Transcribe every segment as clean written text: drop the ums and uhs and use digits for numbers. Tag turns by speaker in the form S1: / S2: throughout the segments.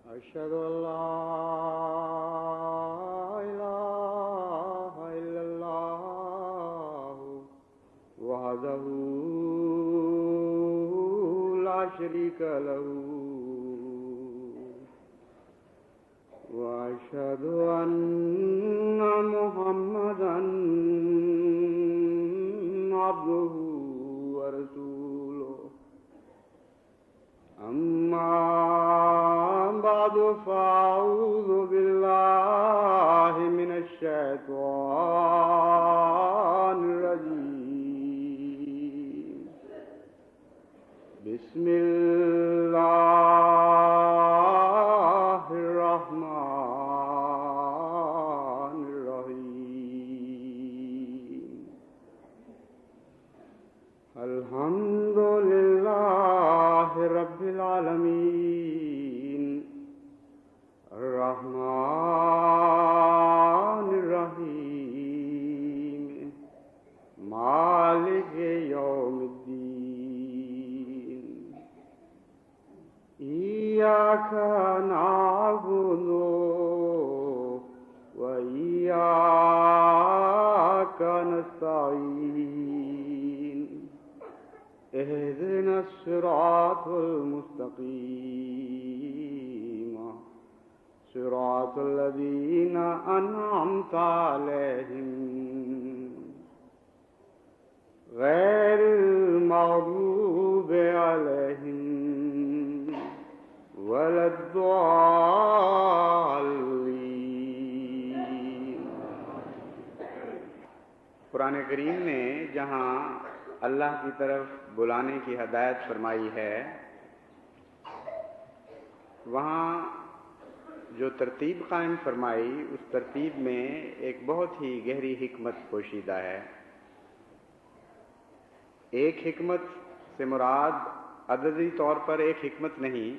S1: أشهد أن لا إله إلا الله وحده لا شريك له وأشهد أن محمدا عبده ورسوله أما بعد فأعوذ بالله من الشيطان الرجيم بسم الله الرحمن الرحيم الحمد لله رب العالمين الرحمن الرحيم مالك يوم الدين إياك نعبد وإياك نستعين اهدنا الصراط المستقيم صراط الذين أنعمت عليهم غير المغضوب عليهم ولا الضالين۔ قرآن کریم نے جہاں اللہ کی طرف بلانے کی ہدایت فرمائی ہے، وہاں جو ترتیب قائم فرمائی، اس ترتیب میں ایک بہت ہی گہری حکمت پوشیدہ ہے۔ ایک حکمت سے مراد عددی طور پر ایک حکمت نہیں،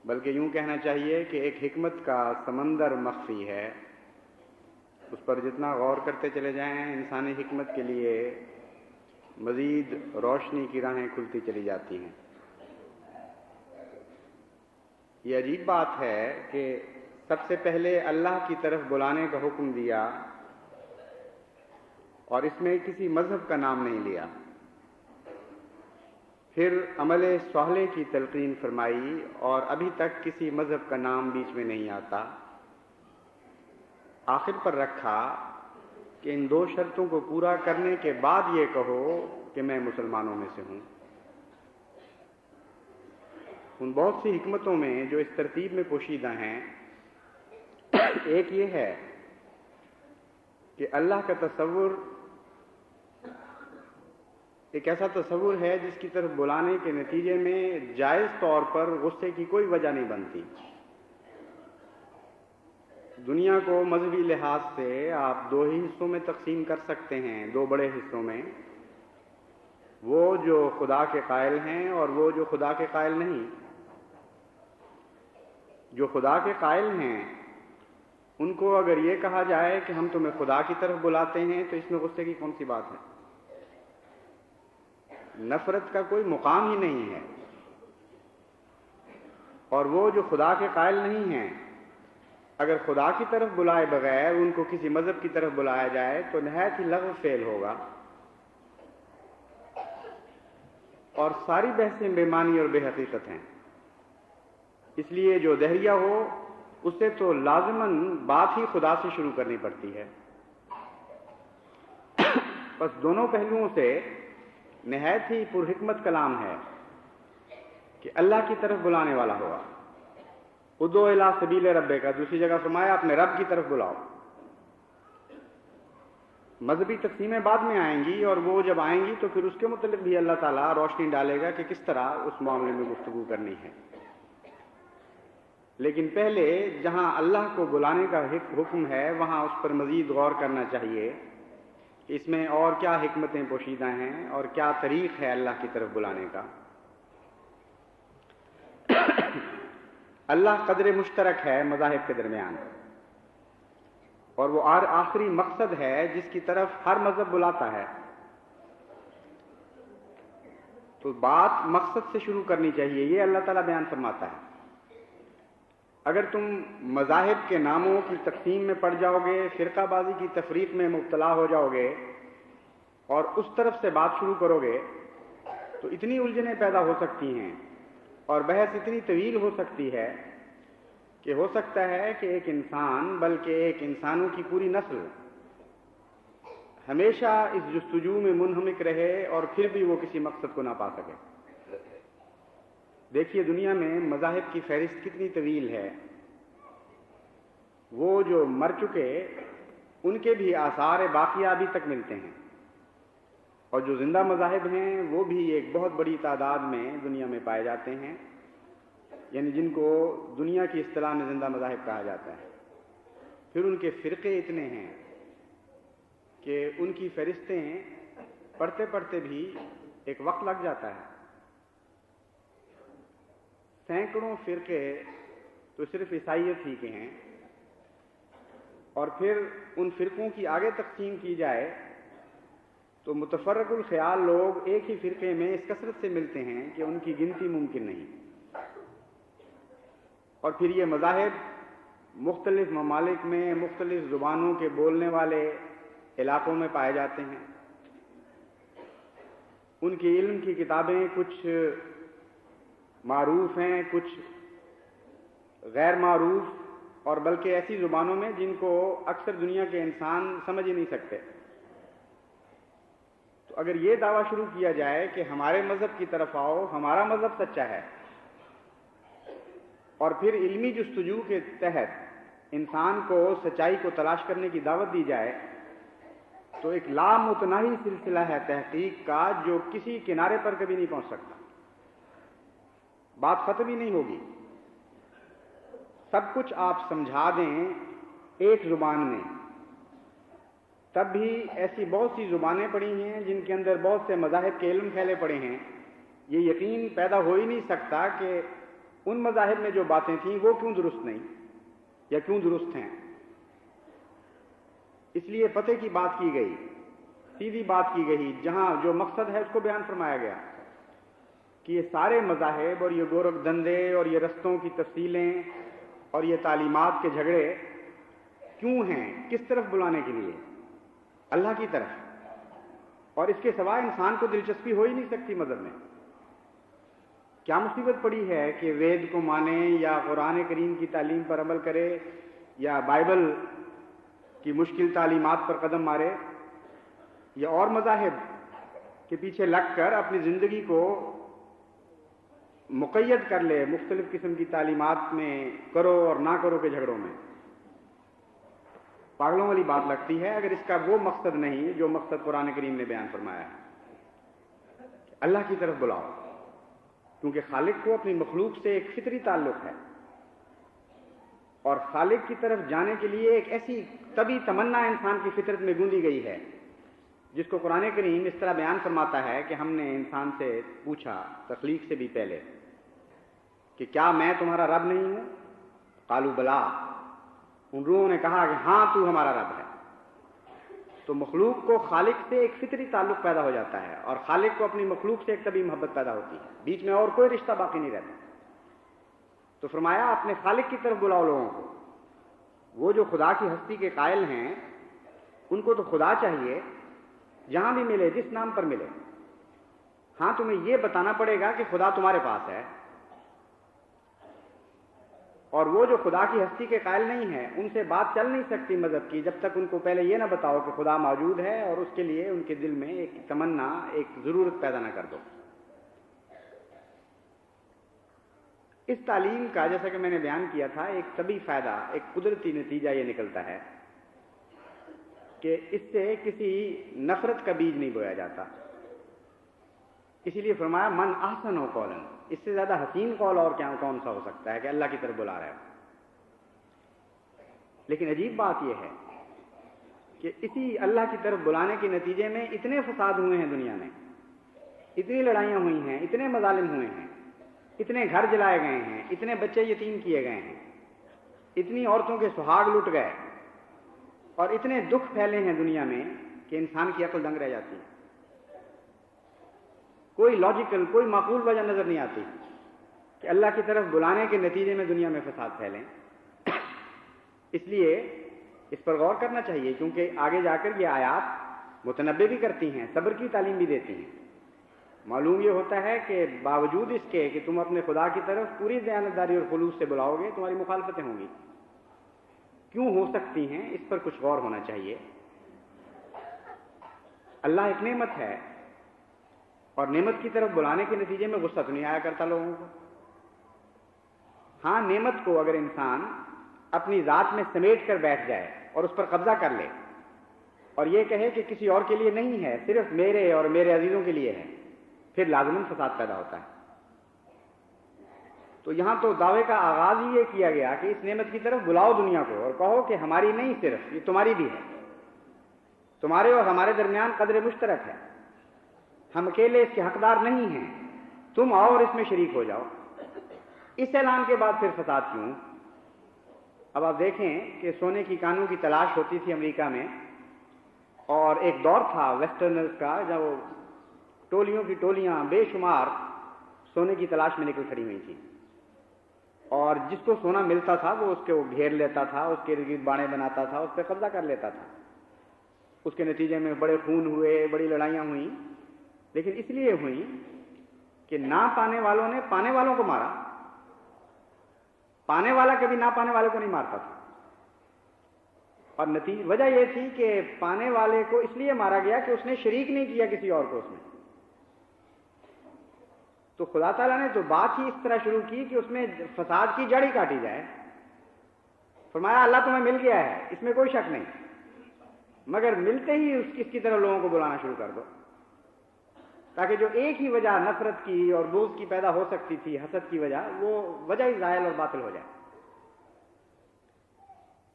S1: بلکہ یوں کہنا چاہیے کہ ایک حکمت کا سمندر مخفی ہے۔ اس پر جتنا غور کرتے چلے جائیں، انسانی حکمت کے لیے مزید روشنی کی راہیں کھلتی چلی جاتی ہیں۔ یہ عجیب بات ہے کہ سب سے پہلے اللہ کی طرف بلانے کا حکم دیا اور اس میں کسی مذہب کا نام نہیں لیا، پھر عمل صالح کی تلقین فرمائی اور ابھی تک کسی مذہب کا نام بیچ میں نہیں آتا۔ آخر پر رکھا کہ ان دو شرطوں کو پورا کرنے کے بعد یہ کہو کہ میں مسلمانوں میں سے ہوں۔ ان بہت سی حکمتوں میں جو اس ترتیب میں پوشیدہ ہیں، ایک یہ ہے کہ اللہ کا تصور ایک ایسا تصور ہے جس کی طرف بلانے کے نتیجے میں جائز طور پر غصے کی کوئی وجہ نہیں بنتی۔ دنیا کو مذہبی لحاظ سے آپ دو ہی حصوں میں تقسیم کر سکتے ہیں، دو بڑے حصوں میں، وہ جو خدا کے قائل ہیں اور وہ جو خدا کے قائل نہیں۔ جو خدا کے قائل ہیں ان کو اگر یہ کہا جائے کہ ہم تمہیں خدا کی طرف بلاتے ہیں تو اس میں غصے کی کون سی بات ہے؟ نفرت کا کوئی مقام ہی نہیں ہے۔ اور وہ جو خدا کے قائل نہیں ہیں، اگر خدا کی طرف بلائے بغیر ان کو کسی مذہب کی طرف بلایا جائے تو نہایت ہی لغو فعل ہوگا، اور ساری بحثیں بے معنی اور بے حقیقت ہیں۔ اس لیے جو دہریہ ہو اسے تو لازماً بات ہی خدا سے شروع کرنی پڑتی ہے۔ بس دونوں پہلوؤں سے نہایت ہی پرحکمت کلام ہے کہ اللہ کی طرف بلانے والا ہوا۔ ادعو الی سبیل ربک کا دوسری جگہ فرمایا اپنے رب کی طرف بلاؤ۔ مذہبی تقسیمیں بعد میں آئیں گی، اور وہ جب آئیں گی تو پھر اس کے متعلق بھی اللہ تعالیٰ روشنی ڈالے گا کہ کس طرح اس معاملے میں گفتگو کرنی ہے۔ لیکن پہلے جہاں اللہ کو بلانے کا حکم ہے وہاں اس پر مزید غور کرنا چاہیے کہ اس میں اور کیا حکمتیں پوشیدہ ہیں اور کیا طریق ہے اللہ کی طرف بلانے کا۔ اللہ قدر مشترک ہے مذاہب کے درمیان، اور وہ آخری مقصد ہے جس کی طرف ہر مذہب بلاتا ہے۔ تو بات مقصد سے شروع کرنی چاہیے، یہ اللہ تعالیٰ بیان فرماتا ہے۔ اگر تم مذاہب کے ناموں کی تقسیم میں پڑ جاؤ گے، فرقہ بازی کی تفریق میں مبتلا ہو جاؤ گے اور اس طرف سے بات شروع کرو گے تو اتنی الجھنیں پیدا ہو سکتی ہیں اور بحث اتنی طویل ہو سکتی ہے کہ ہو سکتا ہے کہ ایک انسان بلکہ ایک انسانوں کی پوری نسل ہمیشہ اس جستجو میں منہمک رہے اور پھر بھی وہ کسی مقصد کو نہ پا سکے۔ دیکھیے دنیا میں مذاہب کی فہرست کتنی طویل ہے۔ وہ جو مر چکے ان کے بھی آثار باقیہ ابھی تک ملتے ہیں، اور جو زندہ مذاہب ہیں وہ بھی ایک بہت بڑی تعداد میں دنیا میں پائے جاتے ہیں، یعنی جن کو دنیا کی اصطلاح میں زندہ مذاہب کہا جاتا ہے۔ پھر ان کے فرقے اتنے ہیں کہ ان کی فہرستیں پڑھتے پڑھتے بھی ایک وقت لگ جاتا ہے۔ سینکڑوں فرقے تو صرف عیسائیت ہی کے ہیں، اور پھر ان فرقوں کی آگے تقسیم کی جائے تو متفرق الخیال لوگ ایک ہی فرقے میں اس کثرت سے ملتے ہیں کہ ان کی گنتی ممکن نہیں۔ اور پھر یہ مذاہب مختلف ممالک میں مختلف زبانوں کے بولنے والے علاقوں میں پائے جاتے ہیں۔ ان کے علم کی کتابیں کچھ معروف ہیں، کچھ غیر معروف، اور بلکہ ایسی زبانوں میں جن کو اکثر دنیا کے انسان سمجھ ہی نہیں سکتے۔ تو اگر یہ دعویٰ شروع کیا جائے کہ ہمارے مذہب کی طرف آؤ، ہمارا مذہب سچا ہے، اور پھر علمی جستجو کے تحت انسان کو سچائی کو تلاش کرنے کی دعوت دی جائے، تو ایک لامتناہی سلسلہ ہے تحقیق کا جو کسی کنارے پر کبھی نہیں پہنچ سکتا۔ بات ختم ہی نہیں ہوگی۔ سب کچھ آپ سمجھا دیں ایک زبان میں، تب بھی ایسی بہت سی زبانیں پڑی ہیں جن کے اندر بہت سے مذاہب کے علم پھیلے پڑے ہیں۔ یہ یقین پیدا ہو ہی نہیں سکتا کہ ان مذاہب میں جو باتیں تھیں وہ کیوں درست نہیں یا کیوں درست ہیں۔ اس لیے پتہ کی بات کی گئی، سیدھی بات کی گئی، جہاں جو مقصد ہے اس کو بیان فرمایا گیا کہ یہ سارے مذاہب اور یہ گورکھ دندے اور یہ رستوں کی تفصیلیں اور یہ تعلیمات کے جھگڑے کیوں ہیں، کس طرف بلانے کے لیے؟ اللہ کی طرف، اور اس کے سوا انسان کو دلچسپی ہو ہی نہیں سکتی مذہب میں۔ کیا مصیبت پڑی ہے کہ وید کو مانے یا قرآن کریم کی تعلیم پر عمل کرے یا بائبل کی مشکل تعلیمات پر قدم مارے، یا اور مذاہب کے پیچھے لگ کر اپنی زندگی کو مقید کر لے مختلف قسم کی تعلیمات میں کرو اور نہ کرو کے جھگڑوں میں؟ پاگلوں والی بات لگتی ہے اگر اس کا وہ مقصد نہیں جو مقصد قرآن کریم نے بیان فرمایا ہے۔ اللہ کی طرف بلاؤ، کیونکہ خالق کو اپنی مخلوق سے ایک فطری تعلق ہے، اور خالق کی طرف جانے کے لیے ایک ایسی طبی تمنا انسان کی فطرت میں گوندی گئی ہے جس کو قرآن کریم اس طرح بیان فرماتا ہے کہ ہم نے انسان سے پوچھا تخلیق سے بھی پہلے کہ کیا میں تمہارا رب نہیں ہوں؟ قالوا بلا، ان روحوں نے کہا کہ ہاں تو ہمارا رب ہے۔ تو مخلوق کو خالق سے ایک فطری تعلق پیدا ہو جاتا ہے، اور خالق کو اپنی مخلوق سے ایک طبی محبت پیدا ہوتی ہے، بیچ میں اور کوئی رشتہ باقی نہیں رہتا۔ تو فرمایا اپنے خالق کی طرف بلاؤ لوگوں کو۔ وہ جو خدا کی ہستی کے قائل ہیں ان کو تو خدا چاہیے، جہاں بھی ملے، جس نام پر ملے۔ ہاں تمہیں یہ بتانا پڑے گا کہ خدا تمہارے پاس ہے، اور وہ جو خدا کی ہستی کے قائل نہیں ہیں ان سے بات چل نہیں سکتی مذہب کی جب تک ان کو پہلے یہ نہ بتاؤ کہ خدا موجود ہے، اور اس کے لیے ان کے دل میں ایک تمنا، ایک ضرورت پیدا نہ کر دو۔ اس تعلیم کا جیسا کہ میں نے بیان کیا تھا ایک طبی فائدہ، ایک قدرتی نتیجہ یہ نکلتا ہے کہ اس سے کسی نفرت کا بیج نہیں بویا جاتا۔ اسی لیے فرمایا من احسن قولا، اس سے زیادہ حسین قول اور کون سا ہو سکتا ہے کہ اللہ کی طرف بلا رہا ہے۔ لیکن عجیب بات یہ ہے کہ اسی اللہ کی طرف بلانے کے نتیجے میں اتنے فساد ہوئے ہیں دنیا میں، اتنی لڑائیاں ہوئی ہیں، اتنے مظالم ہوئے ہیں، اتنے گھر جلائے گئے ہیں، اتنے بچے یتیم کیے گئے ہیں، اتنی عورتوں کے سہاگ لٹ گئے، اور اتنے دکھ پھیلے ہیں دنیا میں کہ انسان کی عقل دنگ رہ جاتی ہے۔ کوئی لاجیکل، کوئی معقول وجہ نظر نہیں آتی۔ کہ اللہ کی طرف بلانے کے نتیجے میں دنیا میں فساد پھیلیں. اس لیے اس پر غور کرنا چاہیے، کیونکہ آگے جا کر یہ آیات متنبع بھی کرتی ہیں، صبر کی تعلیم بھی دیتی ہیں. معلوم یہ ہوتا ہے کہ باوجود اس کے کہ تم اپنے خدا کی طرف پوری دیانتداری اور خلوص سے بلاؤ گے، تمہاری مخالفتیں ہوں گی. کیوں ہو سکتی ہیں، اس پر کچھ غور ہونا چاہیے. اللہ ایک نعمت ہے، اور نعمت کی طرف بلانے کے نتیجے میں غصہ تو نہیں آیا کرتا لوگوں کو. ہاں، نعمت کو اگر انسان اپنی ذات میں سمیٹ کر بیٹھ جائے اور اس پر قبضہ کر لے اور یہ کہے کہ کسی اور کے لیے نہیں ہے، صرف میرے اور میرے عزیزوں کے لیے ہے، پھر لازماً فساد پیدا ہوتا ہے. تو یہاں تو دعوے کا آغاز ہی یہ کیا گیا کہ اس نعمت کی طرف بلاؤ دنیا کو اور کہو کہ ہماری نہیں، صرف یہ تمہاری بھی ہے، تمہارے اور ہمارے درمیان قدر مشترک ہے، ہم اکیلے اس کے حقدار نہیں ہیں، تم آؤ اور اس میں شریک ہو جاؤ. اس اعلان کے بعد پھر فساد کیوں؟ اب آپ دیکھیں کہ سونے کی کانوں کی تلاش ہوتی تھی امریکہ میں، اور ایک دور تھا ویسٹرنرز کا جب وہ ٹولیوں کی ٹولیاں بے شمار سونے کی تلاش میں نکل کھڑی ہوئی تھیں، اور جس کو سونا ملتا تھا وہ اس کو گھیر لیتا تھا، اس کے ارد گرد باڑے بناتا تھا، اس پہ قبضہ کر لیتا تھا. اس کے نتیجے میں بڑے خون ہوئے، بڑی لڑائیاں ہوئیں، لیکن اس لیے ہوئیں کہ نہ پانے والوں نے پانے والوں کو مارا. پانے والا کبھی نہ پانے والے کو نہیں مارتا تھا، اور وجہ یہ تھی کہ پانے والے کو اس لیے مارا گیا کہ اس نے شریک نہیں کیا کسی اور کو اس میں. تو خدا تعالیٰ نے تو بات ہی اس طرح شروع کی کہ اس میں فساد کی جڑ ہی کاٹی جائے. فرمایا اللہ تمہیں مل گیا ہے، اس میں کوئی شک نہیں، مگر ملتے ہی اس کی طرف لوگوں کو بلانا شروع کر دو، تاکہ جو ایک ہی وجہ نفرت کی اور بغض کی پیدا ہو سکتی تھی، حسد کی وجہ، وہ وجہ ہی زائل اور باطل ہو جائے.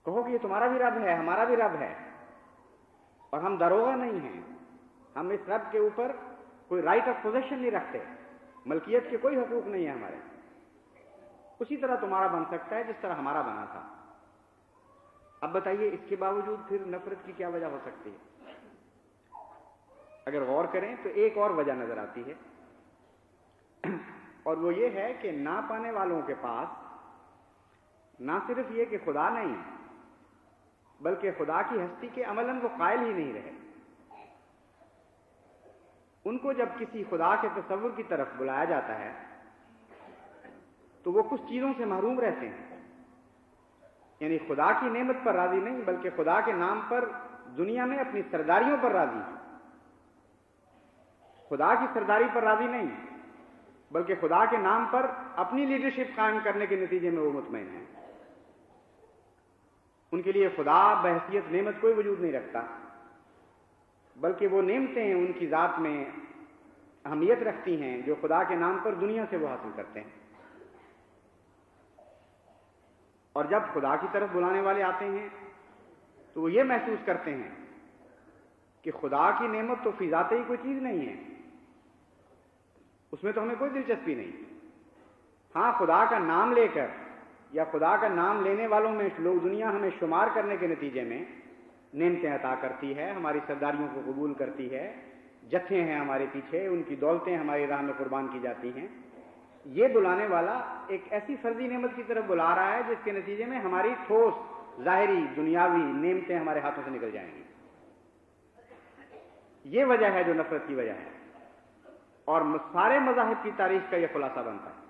S1: کہو کہ یہ تمہارا بھی رب ہے، ہمارا بھی رب ہے، اور ہم داروغہ نہیں ہیں، ہم اس رب کے اوپر کوئی رائٹ آف پوزیشن نہیں رکھتے، ملکیت کے کوئی حقوق نہیں ہے ہمارے. اسی طرح تمہارا بن سکتا ہے جس طرح ہمارا بنا تھا. اب بتائیے اس کے باوجود پھر نفرت کی کیا وجہ ہو سکتی ہے؟ اگر غور کریں تو ایک اور وجہ نظر آتی ہے، اور وہ یہ ہے کہ نہ پانے والوں کے پاس نہ صرف یہ کہ خدا نہیں، بلکہ خدا کی ہستی کے عملاً وہ قائل ہی نہیں رہے. ان کو جب کسی خدا کے تصور کی طرف بلایا جاتا ہے تو وہ کچھ چیزوں سے محروم رہتے ہیں. یعنی خدا کی نعمت پر راضی نہیں، بلکہ خدا کے نام پر دنیا میں اپنی سرداریوں پر راضی ہیں. خدا کی سرداری پر راضی نہیں، بلکہ خدا کے نام پر اپنی لیڈرشپ قائم کرنے کے نتیجے میں وہ مطمئن ہیں. ان کے لیے خدا بحیثیت نعمت کوئی وجود نہیں رکھتا، بلکہ وہ نعمتیں ان کی ذات میں اہمیت رکھتی ہیں جو خدا کے نام پر دنیا سے وہ حاصل کرتے ہیں. اور جب خدا کی طرف بلانے والے آتے ہیں تو وہ یہ محسوس کرتے ہیں کہ خدا کی نعمت تو فی ذات ہی کوئی چیز نہیں ہے، اس میں تو ہمیں کوئی دلچسپی نہیں. ہاں، خدا کا نام لے کر یا خدا کا نام لینے والوں میں لوگ دنیا ہمیں شمار کرنے کے نتیجے میں نعمتیں عطا کرتی ہے، ہماری سرداریوں کو قبول کرتی ہے، جتھے ہیں ہمارے پیچھے، ان کی دولتیں ہماری راہ میں قربان کی جاتی ہیں. یہ بلانے والا ایک ایسی فرضی نعمت کی طرف بلا رہا ہے جس کے نتیجے میں ہماری ٹھوس ظاہری دنیاوی نعمتیں ہمارے ہاتھوں سے نکل جائیں گی. یہ وجہ ہے جو نفرت کی وجہ ہے، اور سارے مذاہب کی تاریخ کا یہ خلاصہ بنتا ہے.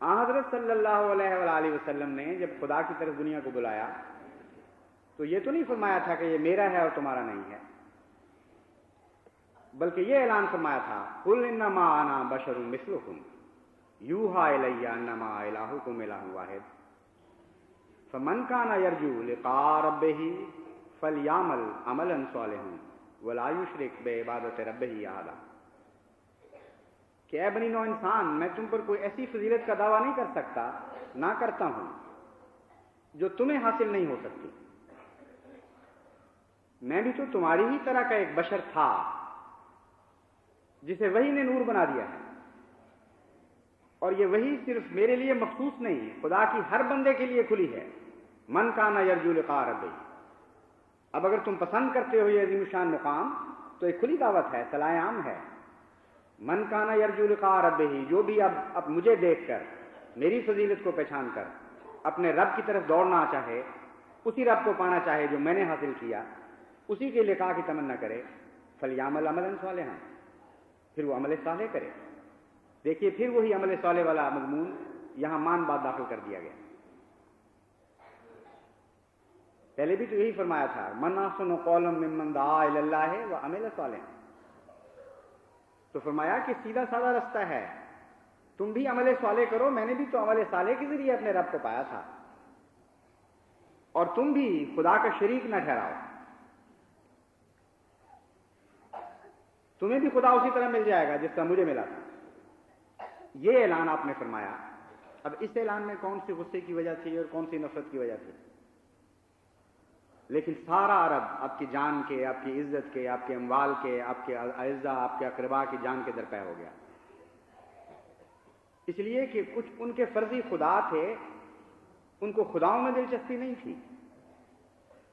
S1: حضرت صلی اللہ علیہ وآلہ وسلم نے جب خدا کی طرف دنیا کو بلایا تو یہ تو نہیں فرمایا تھا کہ یہ میرا ہے اور تمہارا نہیں ہے، بلکہ یہ اعلان فرمایا تھا قل انما انا بشر مثلکم یوحی الی انما الہکم الہ واحد فمن کان یرجو لقاء ربہ فلیعمل عملا صالحا ولا یشرک بعبادۃ ربہ احدا. کہ اے بنی نوع انسان، میں تم پر کوئی ایسی فضیلت کا دعویٰ نہیں کر سکتا، نہ کرتا ہوں، جو تمہیں حاصل نہیں ہو سکتی. میں بھی تو تمہاری ہی طرح کا ایک بشر تھا جسے وحی نے نور بنا دیا ہے، اور یہ وحی صرف میرے لیے مخصوص نہیں، خدا کی ہر بندے کے لیے کھلی ہے. من کانا یرجو لقاء ربہ. اب اگر تم پسند کرتے ہو یہ عظیم شان مقام تو ایک کھلی دعوت ہے، صلاح عام ہے. من کان یرجو لقاء ربہ، جو بھی اب مجھے دیکھ کر میری فضیلت کو پہچان کر اپنے رب کی طرف دوڑنا چاہے، اسی رب کو پانا چاہے جو میں نے حاصل کیا، اسی کے لقاء کی تمنا کرے، فلیعمل عملا صالحا، پھر وہ عمل صالح کرے۔ دیکھیے پھر وہی عمل صالح والا مضمون یہاں مان بعد داخل کر دیا گیا۔ پہلے بھی تو یہی فرمایا تھا، من احسن قولا ممن دعا الی اللہ وعمل صالحا، تو فرمایا کہ سیدھا سادہ رستہ ہے، تم بھی عمل صالح کرو، میں نے بھی تو عمل صالح کے ذریعے اپنے رب کو پایا تھا، اور تم بھی خدا کا شریک نہ ٹھہراؤ، تمہیں بھی خدا اسی طرح مل جائے گا جس طرح مجھے ملا تھا۔ یہ اعلان آپ نے فرمایا۔ اب اس اعلان میں کون سی غصے کی وجہ تھی اور کون سی نفرت کی وجہ تھی؟ لیکن سارا عرب آپ کی جان کے، آپ کی عزت کے، آپ کے اموال کے، آپ کے اعزاء، آپ کے اقربا کی جان کے درپے ہو گیا، اس لیے کہ کچھ ان کے فرضی خدا تھے، ان کو خداؤں میں دلچسپی نہیں تھی،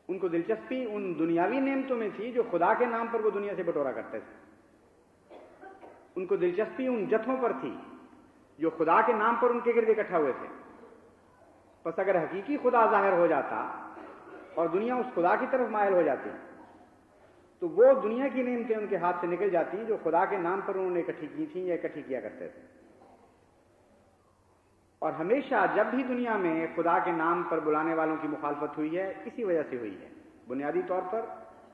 S1: ان کو دلچسپی ان دنیاوی نعمتوں میں تھی جو خدا کے نام پر وہ دنیا سے بٹورا کرتے تھے، ان کو دلچسپی ان جتھوں پر تھی جو خدا کے نام پر ان کے گرد اکٹھا ہوئے تھے۔ بس اگر حقیقی خدا ظاہر ہو جاتا اور دنیا اس خدا کی طرف مائل ہو جاتی تو وہ دنیا کی نعمتیں ان کے ہاتھ سے نکل جاتی جو خدا کے نام پر انہوں نے اکٹھی کی تھیں یا اکٹھی کیا کرتے تھے۔ اور ہمیشہ جب بھی دنیا میں خدا کے نام پر بلانے والوں کی مخالفت ہوئی ہے، اسی وجہ سے ہوئی ہے۔ بنیادی طور پر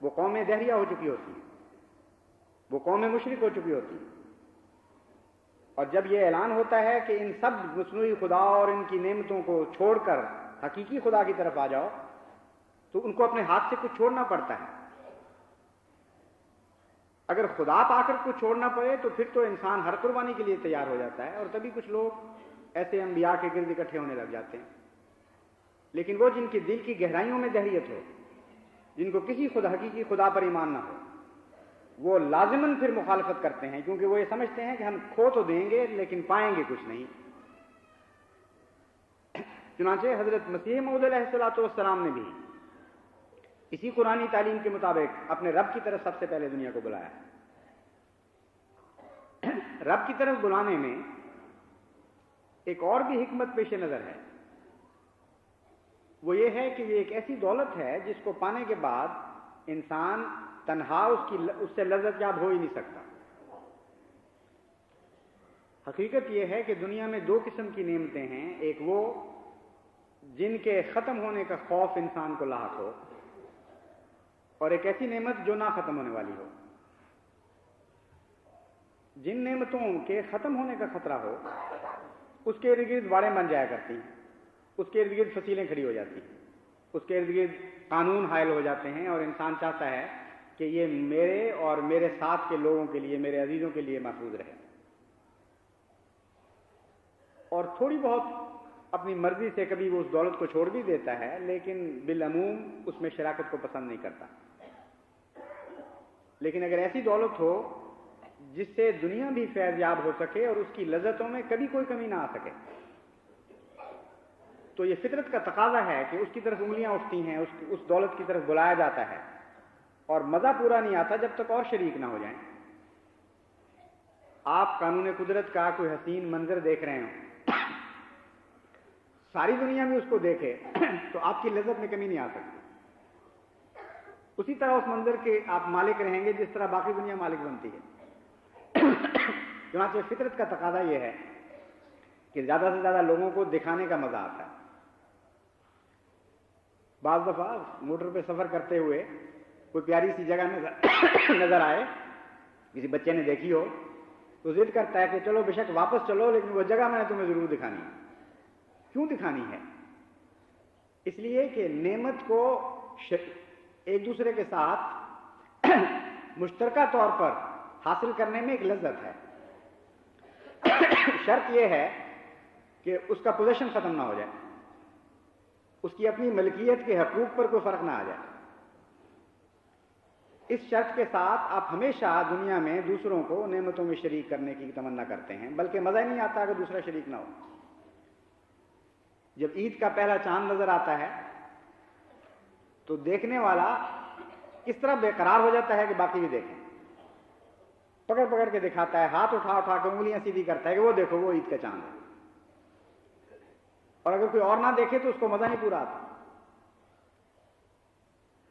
S1: وہ قومیں دہریہ ہو چکی ہوتی ہیں، وہ قومیں مشرک ہو چکی ہوتی ہیں، اور جب یہ اعلان ہوتا ہے کہ ان سب مصنوعی خدا اور ان کی نعمتوں کو چھوڑ کر حقیقی خدا کی طرف آ جاؤ، تو ان کو اپنے ہاتھ سے کچھ چھوڑنا پڑتا ہے۔ اگر خدا پا کر کچھ چھوڑنا پڑے تو پھر تو انسان ہر قربانی کے لیے تیار ہو جاتا ہے، اور تبھی کچھ لوگ ایسے انبیاء کے گرد اکٹھے ہونے لگ جاتے ہیں۔ لیکن وہ جن کے دل کی گہرائیوں میں دہریت ہو، جن کو کسی حقیقی خدا پر ایمان نہ ہو، وہ لازماً پھر مخالفت کرتے ہیں، کیونکہ وہ یہ سمجھتے ہیں کہ ہم کھو تو دیں گے لیکن پائیں گے کچھ نہیں۔ چنانچہ حضرت مسیح موعود علیہ الصلوۃ والسلام نے بھی اسی قرآنی تعلیم کے مطابق اپنے رب کی طرف سب سے پہلے دنیا کو بلایا۔ رب کی طرف بلانے میں ایک اور بھی حکمت پیش نظر ہے، وہ یہ ہے کہ یہ ایک ایسی دولت ہے جس کو پانے کے بعد انسان تنہا اس سے لذت یاب ہو ہی نہیں سکتا۔ حقیقت یہ ہے کہ دنیا میں دو قسم کی نعمتیں ہیں، ایک وہ جن کے ختم ہونے کا خوف انسان کو لاحق ہو، اور ایک ایسی نعمت جو نہ ختم ہونے والی ہو۔ جن نعمتوں کے ختم ہونے کا خطرہ ہو اس کے ارد گرد واڑیں بن جایا کرتی ہیں، اس کے ارد گرد فصیلیں کھڑی ہو جاتی ہیں، اس کے ارد گرد قانون حائل ہو جاتے ہیں، اور انسان چاہتا ہے کہ یہ میرے اور میرے ساتھ کے لوگوں کے لیے، میرے عزیزوں کے لیے محفوظ رہے، اور تھوڑی بہت اپنی مرضی سے کبھی وہ اس دولت کو چھوڑ بھی دیتا ہے، لیکن بالعموم اس میں شراکت کو پسند نہیں کرتا۔ لیکن اگر ایسی دولت ہو جس سے دنیا بھی فیض یاب ہو سکے اور اس کی لذتوں میں کبھی کوئی کمی نہ آ سکے، تو یہ فطرت کا تقاضا ہے کہ اس کی طرف انگلیاں اٹھتی ہیں، اس دولت کی طرف بلایا جاتا ہے، اور مزہ پورا نہیں آتا جب تک اور شریک نہ ہو جائیں۔ آپ قانون قدرت کا کوئی حسین منظر دیکھ رہے ہوں، ساری دنیا میں اس کو دیکھے تو آپ کی لذت میں کمی نہیں آ سکتی۔ اسی طرح اس منظر کے آپ مالک رہیں گے جس طرح باقی دنیا مالک بنتی ہے۔ چنانچہ فطرت کا تقاضا یہ ہے کہ زیادہ سے زیادہ لوگوں کو دکھانے کا مزہ آتا ہے۔ بعض دفعہ موٹر پہ سفر کرتے ہوئے کوئی پیاری سی جگہ نظر آئے، کسی بچے نے دیکھی ہو تو ضد کرتا ہے کہ چلو بے شک واپس چلو، لیکن وہ جگہ میں نے تمہیں ضرور دکھانی ہے۔ کیوں دکھانی ہے؟ اس لیے کہ نعمت کو ایک دوسرے کے ساتھ مشترکہ طور پر حاصل کرنے میں ایک لذت ہے۔ شرط یہ ہے کہ اس کا پوزیشن ختم نہ ہو جائے، اس کی اپنی ملکیت کے حقوق پر کوئی فرق نہ آ جائے۔ اس شرط کے ساتھ آپ ہمیشہ دنیا میں دوسروں کو نعمتوں میں شریک کرنے کی تمنا کرتے ہیں، بلکہ مزہ نہیں آتا اگر دوسرا شریک نہ ہو۔ جب عید کا پہلا چاند نظر آتا ہے تو دیکھنے والا اس طرح بے قرار ہو جاتا ہے کہ باقی بھی دیکھیں۔ پکڑ پکڑ کے دکھاتا ہے، ہاتھ اٹھا اٹھا کے انگلیاں سیدھی کرتا ہے کہ وہ دیکھو وہ عید کا چاند ہے، اور اگر کوئی اور نہ دیکھے تو اس کو مزہ نہیں پورا آتا۔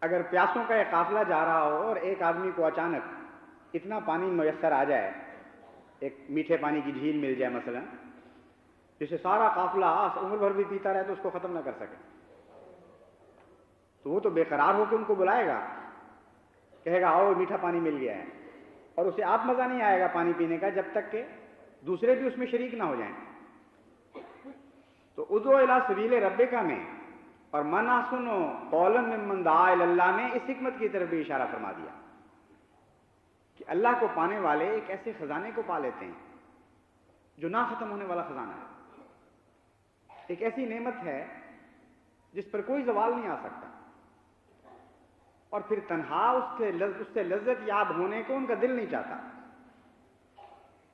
S1: اگر پیاسوں کا ایک قافلہ جا رہا ہو اور ایک آدمی کو اچانک اتنا پانی میسر آ جائے، ایک میٹھے پانی کی جھیل مل جائے مثلا، جسے سارا قافلہ عمر بھر بھی پیتا رہے تو اس کو ختم نہ کر سکے، تو وہ تو بے قرار ہو کے ان کو بلائے گا، کہے گا آؤ میٹھا پانی مل گیا ہے، اور اسے آپ مزہ نہیں آئے گا پانی پینے کا جب تک کہ دوسرے بھی اس میں شریک نہ ہو جائیں۔ تو ادعو الی سبیل ربک میں اور من احسن قولا ممن دعا الی اللہ میں اس حکمت کی طرف بھی اشارہ فرما دیا کہ اللہ کو پانے والے ایک ایسے خزانے کو پا لیتے ہیں جو نہ ختم ہونے والا خزانہ ہے، ایک ایسی نعمت ہے جس پر کوئی زوال نہیں آ سکتا، اور پھر تنہا اس سے لذت یاب ہونے کو ان کا دل نہیں چاہتا،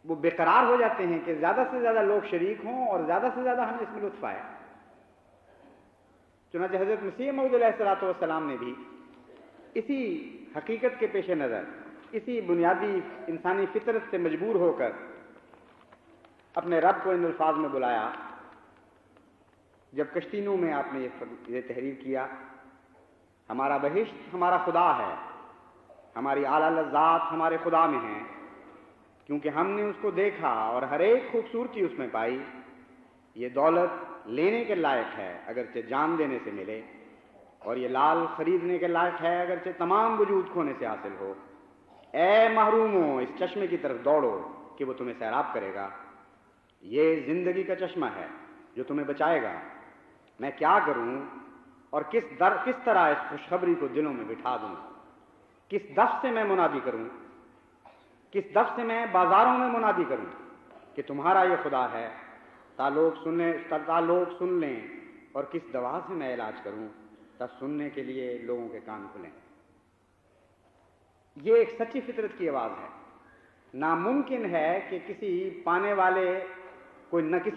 S1: وہ بے قرار ہو جاتے ہیں کہ زیادہ سے زیادہ لوگ شریک ہوں اور زیادہ سے زیادہ ہمیں اس میں لطف آئے۔ چنانچہ حضرت مسیح موعود علیہ الصلوۃ والسلام نے بھی اسی حقیقت کے پیش نظر، اسی بنیادی انسانی فطرت سے مجبور ہو کر اپنے رب کو ان الفاظ میں بلایا جب کشتی نوح میں آپ نے یہ تحریر کیا، ہمارا بہشت ہمارا خدا ہے، ہماری اعلیٰ لذات ہمارے خدا میں ہیں، کیونکہ ہم نے اس کو دیکھا اور ہر ایک خوبصورتی اس میں پائی، یہ دولت لینے کے لائق ہے اگرچہ جان دینے سے ملے، اور یہ لال خریدنے کے لائق ہے اگرچہ تمام وجود کھونے سے حاصل ہو۔ اے محروموں، اس چشمے کی طرف دوڑو کہ وہ تمہیں سیراب کرے گا، یہ زندگی کا چشمہ ہے جو تمہیں بچائے گا۔ میں کیا کروں اور کس طرح اس خوشخبری کو دلوں میں بٹھا دوں، کس دف سے میں منادی کروں، کس دف سے میں بازاروں میں منادی کروں کہ تمہارا یہ خدا ہے، تا لوگ سن لیں، اور کس دوا سے میں علاج کروں تب سننے کے لیے لوگوں کے کان کھلیں۔ یہ ایک سچی فطرت کی آواز ہے۔ ناممکن ہے کہ کسی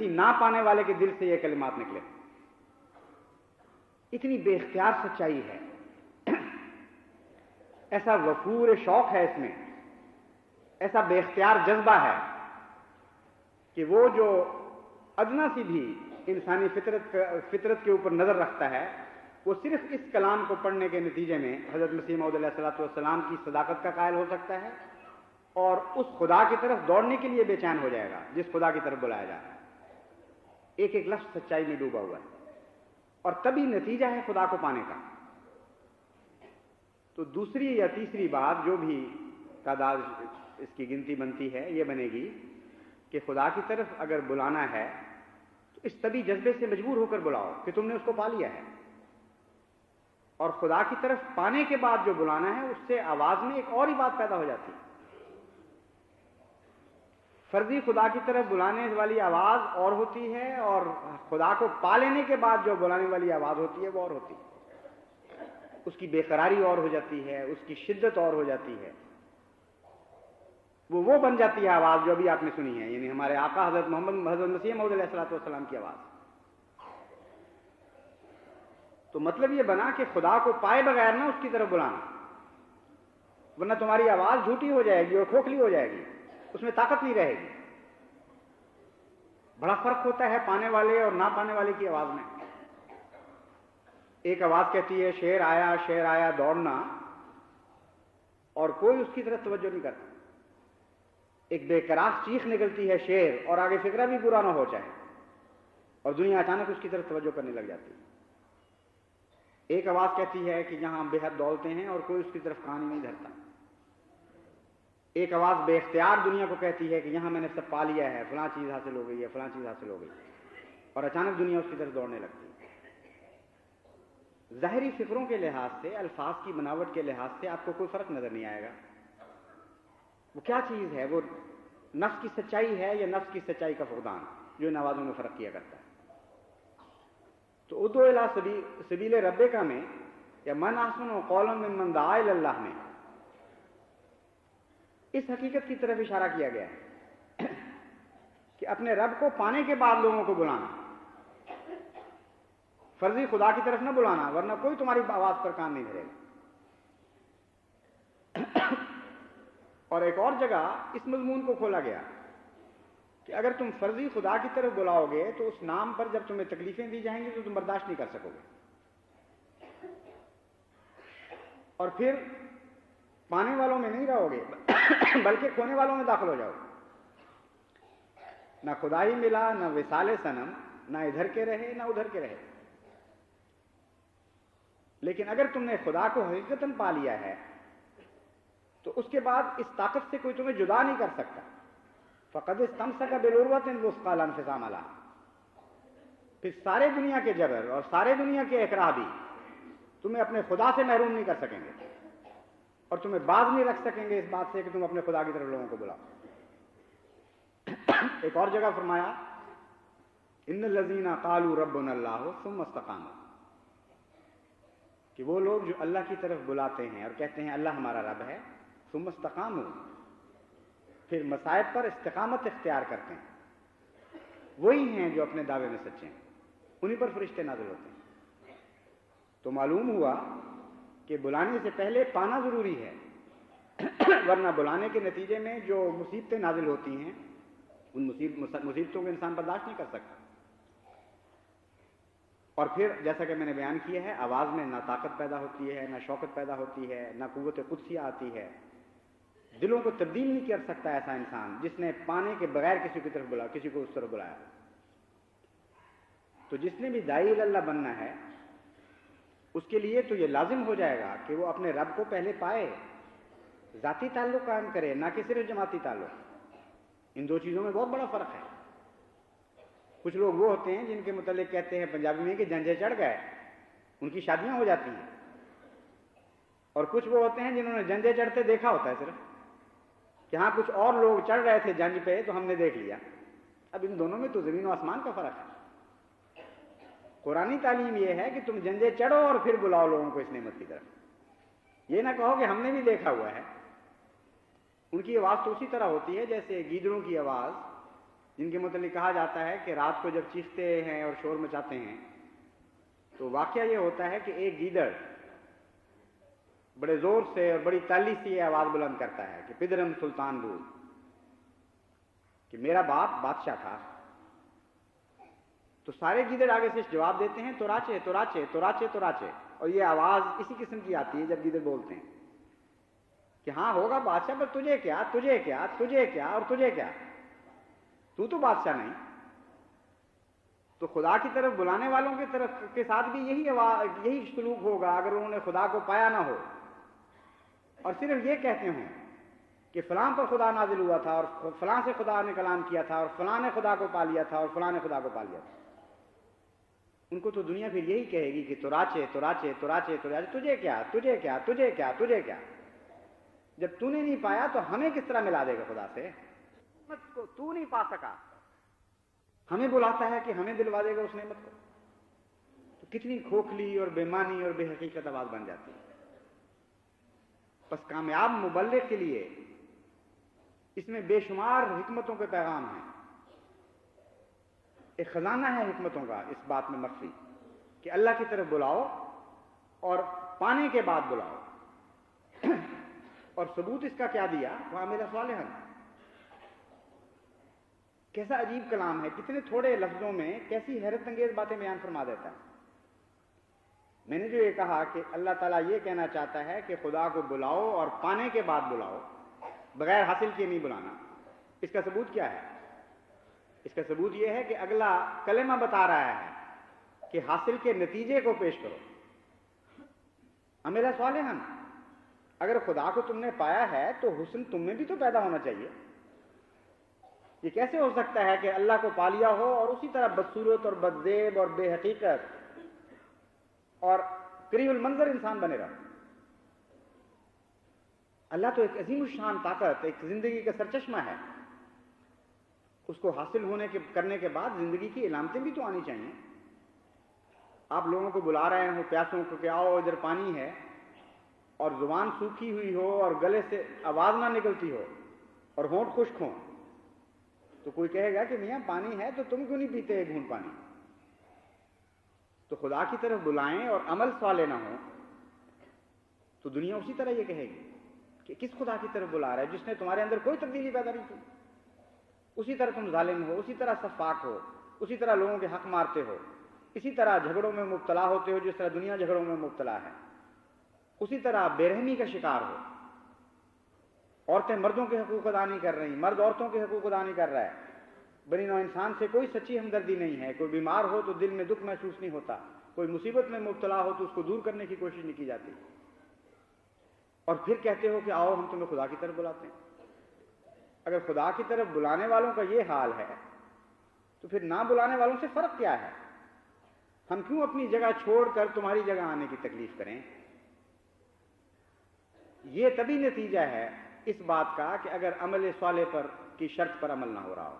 S1: نہ پانے والے کے دل سے یہ کلمات نکلے، اتنی بے اختیار سچائی ہے، ایسا وفور شوق ہے اس میں، ایسا بے اختیار جذبہ ہے کہ وہ جو ادنا سی بھی انسانی فطرت کے اوپر نظر رکھتا ہے، وہ صرف اس کلام کو پڑھنے کے نتیجے میں حضرت مسیح موعود علیہ الصلوۃ والسلام کی صداقت کا قائل ہو سکتا ہے، اور اس خدا کی طرف دوڑنے کے لیے بے چین ہو جائے گا جس خدا کی طرف بلایا جا رہا ہے۔ ایک ایک لفظ سچائی میں ڈوبا ہوا ہے، اور تبھی نتیجہ ہے خدا کو پانے کا۔ تو دوسری یا تیسری بات جو بھی تعداد اس کی گنتی بنتی ہے، یہ بنے گی کہ خدا کی طرف اگر بلانا ہے تو اس طبی جذبے سے مجبور ہو کر بلاؤ کہ تم نے اس کو پا لیا ہے، اور خدا کی طرف پانے کے بعد جو بلانا ہے اس سے آواز میں ایک اور ہی بات پیدا ہو جاتی ہے۔ فرضی خدا کی طرف بلانے والی آواز اور ہوتی ہے، اور خدا کو پا لینے کے بعد جو بلانے والی آواز ہوتی ہے وہ اور ہوتی ہے، اس کی بے قراری اور ہو جاتی ہے، اس کی شدت اور ہو جاتی ہے، وہ بن جاتی ہے آواز جو ابھی آپ نے سنی ہے، یعنی ہمارے آقا حضرت مسیح موعود علیہ الصلوۃ والسلام کی آواز۔ تو مطلب یہ بنا کہ خدا کو پائے بغیر نہ اس کی طرف بلانا، ورنہ تمہاری آواز جھوٹی ہو جائے گی اور کھوکھلی ہو جائے گی، اس میں طاقت نہیں رہے گی۔ بڑا فرق ہوتا ہے پانے والے اور نہ پانے والے کی آواز میں۔ ایک آواز کہتی ہے شیر آیا دوڑنا، اور کوئی اس کی طرف توجہ نہیں کرتا۔ ایک بے قرار چیخ نکلتی ہے شیر، اور آگے فکرہ بھی برا نہ ہو چاہے، اور دنیا اچانک اس کی طرف توجہ کرنے لگ جاتی ہے۔ ایک آواز کہتی ہے کہ یہاں بے حد دولتیں ہیں، اور کوئی اس کی طرف کان ہی نہیں دھرتا۔ ایک آواز بے اختیار دنیا کو کہتی ہے کہ یہاں میں نے سب پا لیا ہے، فلاں چیز حاصل ہو گئی ہے، فلاں چیز حاصل ہو گئی، اور اچانک دنیا اس کی طرف دوڑنے لگتی ہے۔ ظاہری فکروں کے لحاظ سے، الفاظ کی بناوٹ کے لحاظ سے آپ کو کوئی فرق نظر نہیں آئے گا۔ وہ کیا چیز ہے؟ وہ نفس کی سچائی ہے یا نفس کی سچائی کا فقدان جو ان آوازوں میں فرق کیا کرتا ہے؟ تو ادعو الی سبیل ربک میں یا من احسن قولا ممن دعا الی اللہ میں اس حقیقت کی طرف اشارہ کیا گیا ہے کہ اپنے رب کو پانے کے بعد لوگوں کو بلانا، فرضی خدا کی طرف نہ بلانا، ورنہ کوئی تمہاری آواز پر کان نہیں دھرے گا۔ اور ایک اور جگہ اس مضمون کو کھولا گیا کہ اگر تم فرضی خدا کی طرف بلاؤ گے تو اس نام پر جب تمہیں تکلیفیں دی جائیں گی تو تم برداشت نہیں کر سکو گے، اور پھر پانے والوں میں نہیں رہو گے بلکہ کھونے والوں میں داخل ہو جاؤ گے۔ نہ خدا ہی ملا، نہ وصال صنم، نہ ادھر کے رہے نہ ادھر کے رہے۔ لیکن اگر تم نے خدا کو حقیقتاً پا لیا ہے تو اس کے بعد اس طاقت سے کوئی تمہیں جدا نہیں کر سکتا۔ فقد استمسک بالعروۃ الوثقی لا انفصام لها، پھر سارے دنیا کے جبر اور سارے دنیا کے اکراہ بھی تمہیں اپنے خدا سے محروم نہیں کر سکیں گے، اور تمہیں باز نہیں رکھ سکیں گے اس بات سے کہ تم اپنے خدا کی طرف لوگوں کو بلاؤ۔ ایک اور جگہ فرمایا ان الذین قالوا ربنا اللہ ثم استقاموا، کہ وہ لوگ جو اللہ کی طرف بلاتے ہیں اور کہتے ہیں اللہ ہمارا رب ہے، ثم استقاموا، پھر مصائب پر استقامت اختیار کرتے ہیں، وہی ہیں جو اپنے دعوے میں سچے ہیں، انہی پر فرشتے نازل ہوتے ہیں۔ تو معلوم ہوا کہ بلانے سے پہلے پانا ضروری ہے، ورنہ بلانے کے نتیجے میں جو مصیبتیں نازل ہوتی ہیں ان مصیبتوں کو انسان برداشت نہیں کر سکتا۔ اور پھر جیسا کہ میں نے بیان کیا ہے، آواز میں نہ طاقت پیدا ہوتی ہے، نہ شوقت پیدا ہوتی ہے، نہ قوت قدسیہ آتی ہے، دلوں کو تبدیل نہیں کر سکتا ایسا انسان جس نے پانے کے بغیر کسی کی طرف بلایا، کسی کو اس طرف بلایا۔ تو جس نے بھی داعی اللہ بننا ہے اس کے لیے تو یہ لازم ہو جائے گا کہ وہ اپنے رب کو پہلے پائے، ذاتی تعلق قائم کرے، نہ کہ صرف جماعتی تعلق۔ ان دو چیزوں میں بہت بڑا فرق ہے۔ کچھ لوگ وہ ہوتے ہیں جن کے متعلق کہتے ہیں پنجابی میں کہ جنجے چڑھ گئے، ان کی شادیاں ہو جاتی ہیں، اور کچھ وہ ہوتے ہیں جنہوں نے جنجے چڑھتے دیکھا ہوتا ہے صرف کہ ہاں کچھ اور لوگ چڑھ رہے تھے جنج پہ تو ہم نے دیکھ لیا۔ اب ان دونوں میں تو زمین و آسمان کا فرق ہے۔ قرآنی تعلیم یہ ہے کہ تم جنجے چڑھو اور پھر بلاؤ لوگوں کو اس نعمت کی طرف، یہ نہ کہو کہ ہم نے بھی دیکھا ہوا ہے۔ ان کی آواز تو اسی طرح ہوتی ہے جیسے گیدڑوں کی آواز، جن کے متعلق کہا جاتا ہے کہ رات کو جب چیختے ہیں اور شور مچاتے ہیں تو واقعہ یہ ہوتا ہے کہ ایک گیدڑ بڑے زور سے اور بڑی تالی سے یہ آواز بلند کرتا ہے کہ پدرم سلطان بود، کہ میرا باپ بادشاہ تھا۔ تو سارے گیدڑ آگے سے جواب دیتے ہیں توراچے توراچے توراچے توراچے، اور یہ آواز اسی قسم کی آتی ہے جب گیدڑ بولتے ہیں کہ ہاں ہوگا بادشاہ، پر تجھے کیا تجھے کیا تجھے کیا اور تجھے کیا، تو بادشاہ نہیں۔ تو خدا کی طرف بلانے والوں کی طرف کے ساتھ بھی یہی سلوک ہوگا اگر انہوں نے خدا کو پایا نہ ہو اور صرف یہ کہتے ہوں کہ فلاں پر خدا نازل ہوا تھا اور فلاں سے خدا نے کلام کیا تھا اور فلاں نے خدا کو پا لیا تھا اور فلاں نے خدا کو پا لیا تھا۔ ان کو تو دنیا پھر یہی کہے گی کہ توراچے توراچے توراچے توراچے، تجھے کیا تجھے کیا تجھے کیا تجھے کیا، جب تو نے نہیں پایا تو ہمیں کس طرح ملا دے گا خدا سے؟ نعمت کو تو نہیں پا سکا، ہمیں بلاتا ہے کہ ہمیں دلوا دے گا اس نعمت کو، تو کتنی کھوکھلی اور بےمانی اور بے حقیقت آواز بن جاتی ہے۔ بس کامیاب مبلغ کے لیے اس میں بے شمار حکمتوں کے پیغام ہیں، ایک خزانہ ہے حکمتوں کا اس بات میں مخفی کہ اللہ کی طرف بلاؤ اور پانے کے بعد بلاؤ۔ اور ثبوت اس کا کیا دیا؟ وَعَمِلَ صَالِحًا، کیسا عجیب کلام ہے، کتنے تھوڑے لفظوں میں کیسی حیرت انگیز باتیں بیان فرما دیتا ہے۔ میں نے جو یہ کہا کہ اللہ تعالیٰ یہ کہنا چاہتا ہے کہ خدا کو بلاؤ اور پانے کے بعد بلاؤ، بغیر حاصل کیے نہیں بلانا، اس کا ثبوت کیا ہے؟ اس کا ثبوت یہ ہے کہ اگلا کلمہ بتا رہا ہے کہ حاصل کے نتیجے کو پیش کرو۔ عَمِلَ صَالِحًا، اگر خدا کو تم نے پایا ہے تو حسن تم میں بھی تو پیدا ہونا چاہیے۔ یہ کیسے ہو سکتا ہے کہ اللہ کو پا لیا ہو اور اسی طرح بدصورت اور بدزیب اور بے حقیقت اور قریب المنظر انسان بنے رہا؟ اللہ تو ایک عظیم الشان طاقت، ایک زندگی کا سرچشمہ ہے، اس کو حاصل کرنے کے بعد زندگی کی علامتیں بھی تو آنی چاہیے۔ آپ لوگوں کو بلا رہے ہو پیاسوں کو کہ آؤ ادھر پانی ہے، اور زبان سوکھی ہوئی ہو اور گلے سے آواز نہ نکلتی ہو اور ہونٹ خشک ہوں، تو کوئی کہے گا کہ میاں پانی ہے تو تم کیوں نہیں پیتے ایک گھونٹ پانی؟ تو خدا کی طرف بلائیں اور عمل صالح نہ ہو تو دنیا اسی طرح یہ کہے گی۔
S2: کہ کس خدا کی طرف بلا رہا ہے جس نے تمہارے اندر کوئی تبدیلی پیدا نہیں کی. اسی طرح تم ظالم ہو، اسی طرح سفاک ہو، اسی طرح لوگوں کے حق مارتے ہو، اسی طرح جھگڑوں میں مبتلا ہوتے ہو جس طرح دنیا جھگڑوں میں مبتلا ہے، اسی طرح بے رحمی کا شکار ہو. عورتیں مردوں کے حقوق ادا نہیں کر رہی، مرد عورتوں کے حقوق ادا نہیں کر رہا ہے. بنی نوع انسان سے کوئی سچی ہمدردی نہیں ہے. کوئی بیمار ہو تو دل میں دکھ محسوس نہیں ہوتا، کوئی مصیبت میں مبتلا ہو تو اس کو دور کرنے کی کوشش نہیں کی جاتی. اور پھر کہتے ہو کہ آؤ ہم تمہیں خدا کی طرف بلاتے ہیں. اگر خدا کی طرف بلانے والوں کا یہ حال ہے تو پھر نہ بلانے والوں سے فرق کیا ہے؟ ہم کیوں اپنی جگہ چھوڑ کر تمہاری جگہ آنے کی تکلیف کریں؟ یہ تبھی نتیجہ ہے اس بات کا کہ اگر عمل صالح پر کی شرط پر عمل نہ ہو رہا ہو.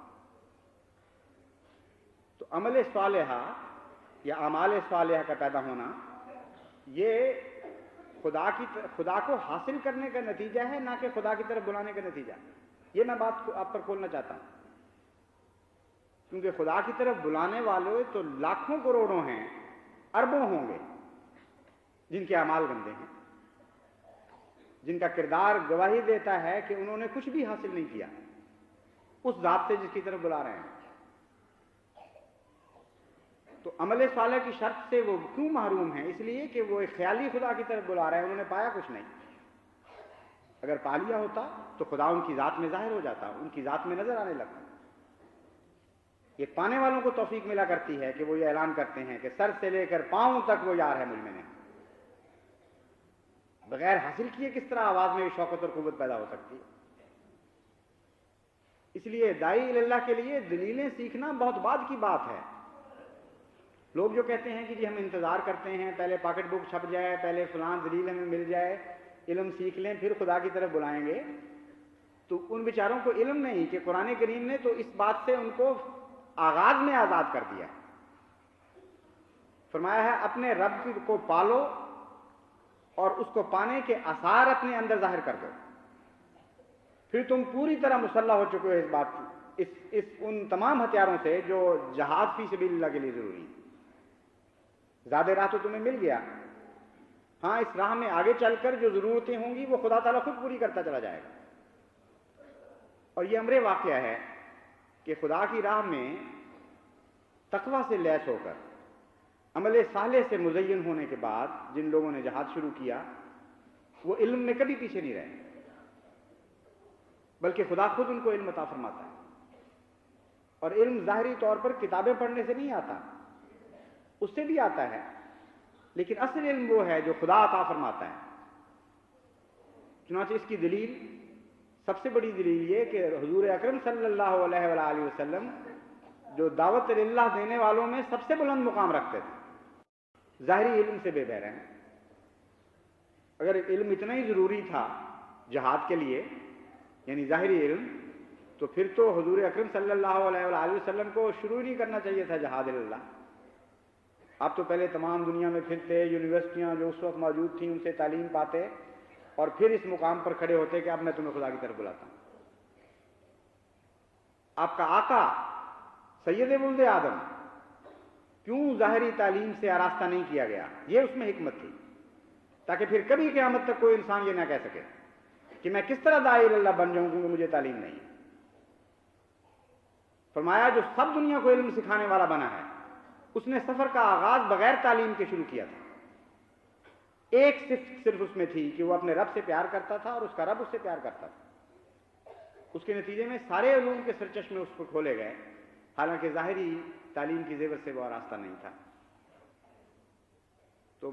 S2: تو عمل صالحہ یا اعمال صالحہ کا پیدا ہونا یہ خدا کو حاصل کرنے کا نتیجہ ہے، نہ کہ خدا کی طرف بلانے کا نتیجہ. یہ میں بات کو آپ پر کھولنا چاہتا ہوں، کیونکہ خدا کی طرف بلانے والے تو لاکھوں کروڑوں ہیں، اربوں ہوں گے جن کے اعمال گندے ہیں، جن کا کردار گواہی دیتا ہے کہ انہوں نے کچھ بھی حاصل نہیں کیا اس ذات سے جس کی طرف بلا رہے ہیں. تو عمل صالح کی شرط سے وہ کیوں محروم ہیں؟ اس لیے کہ وہ ایک خیالی خدا کی طرف بلا رہے ہیں، انہوں نے پایا کچھ نہیں. اگر پا لیا ہوتا تو خدا ان کی ذات میں ظاہر ہو جاتا، ان کی ذات میں نظر آنے لگتا. یہ پانے والوں کو توفیق ملا کرتی ہے کہ وہ یہ اعلان کرتے ہیں کہ سر سے لے کر پاؤں تک وہ یار ہے مجھ میں نے. بغیر حاصل کیے کس طرح آواز میں شوقت اور قوت پیدا ہو سکتی؟ اس لیے داعی اللہ کے لیے دلیلیں سیکھنا بہت بعد کی بات ہے. لوگ جو کہتے ہیں کہ جی ہم انتظار کرتے ہیں پہلے پاکٹ بک چھپ جائے، پہلے فلاں دلیل ہمیں مل جائے، علم سیکھ لیں پھر خدا کی طرف بلائیں گے، تو ان بیچاروں کو علم نہیں کہ قرآن کریم نے تو اس بات سے ان کو آغاز میں آزاد کر دیا. فرمایا ہے اپنے رب کو پالو اور اس کو پانے کے آثار اپنے اندر ظاہر کر دو، پھر تم پوری طرح مسلح ہو چکے ہو اس بات کی، ان تمام ہتھیاروں سے جو جہاد فی سبیل اللہ کے لیے ضروری ہیں. زیادہ راہ تو تمہیں مل گیا. ہاں اس راہ میں آگے چل کر جو ضرورتیں ہوں گی وہ خدا تعالیٰ خود پوری کرتا چلا جائے گا. اور یہ امر واقعہ ہے کہ خدا کی راہ میں تقویٰ سے لیس ہو کر عمل صالح سے مزین ہونے کے بعد جن لوگوں نے جہاد شروع کیا وہ علم میں کبھی پیچھے نہیں رہے، بلکہ خدا خود ان کو علم عطا فرماتا ہے. اور علم ظاہری طور پر کتابیں پڑھنے سے نہیں آتا، اس سے بھی آتا ہے، لیکن اصل علم وہ ہے جو خدا عطا فرماتا ہے. چنانچہ اس کی دلیل، سب سے بڑی دلیل یہ کہ حضور اکرم صلی اللہ علیہ وآلہ وسلم جو دعوت اللہ دینے والوں میں سب سے بلند مقام رکھتے تھے، ظاہری علم سے بے بہرے ہیں. اگر علم اتنا ہی ضروری تھا جہاد کے لیے، یعنی ظاہری علم، تو پھر تو حضور اکرم صلی اللہ علیہ وآلہ وسلم کو شروع نہیں کرنا چاہیے تھا جہاد اللہ. آپ تو پہلے تمام دنیا میں پھرتے، یونیورسٹیاں جو اس وقت موجود تھیں ان سے تعلیم پاتے، اور پھر اس مقام پر کھڑے ہوتے کہ اب میں تمہیں خدا کی طرف بلاتا ہوں. آپ کا آقا سید ولد آدم کیوں ظاہری تعلیم سے آراستہ نہیں کیا گیا؟ یہ اس میں حکمت تھی، تاکہ پھر کبھی قیامت تک کوئی انسان یہ نہ کہہ سکے کہ میں کس طرح داعی اللہ بن جاؤں کیونکہ مجھے تعلیم نہیں. فرمایا جو سب دنیا کو علم سکھانے والا بنا ہے اس نے سفر کا آغاز بغیر تعلیم کے شروع کیا تھا. ایک صرف اس میں تھی کہ وہ اپنے رب سے پیار کرتا تھا اور اس کا رب اس سے پیار کرتا تھا. اس کے نتیجے میں سارے علوم کے سرچشمے اس کو کھولے گئے، حالانکہ ظاہری تعلیم کی زیور سے وہ آراستہ نہیں تھا. تو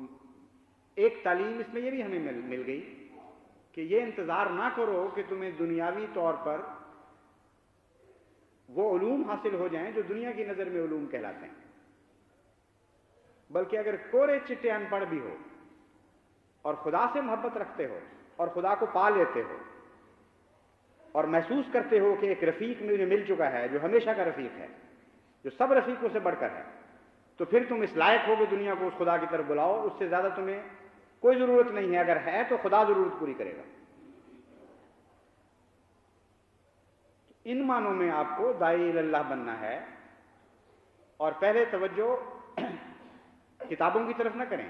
S2: ایک تعلیم اس میں یہ بھی ہمیں مل گئی کہ یہ انتظار نہ کرو کہ تمہیں دنیاوی طور پر وہ علوم حاصل ہو جائیں جو دنیا کی نظر میں علوم کہلاتے ہیں، بلکہ اگر کورے چٹے ان پڑھ بھی ہو اور خدا سے محبت رکھتے ہو اور خدا کو پا لیتے ہو اور محسوس کرتے ہو کہ ایک رفیق مجھے مل چکا ہے جو ہمیشہ کا رفیق ہے، جو سب رفیقوں سے بڑھ کر ہے، تو پھر تم اس لائق ہو کہ دنیا کو اس خدا کی طرف بلاؤ. اس سے زیادہ تمہیں کوئی ضرورت نہیں ہے. اگر ہے تو خدا ضرورت پوری کرے گا. ان معنوں میں آپ کو داعی اللہ بننا ہے. اور پہلے توجہ کتابوں کی طرف نہ کریں،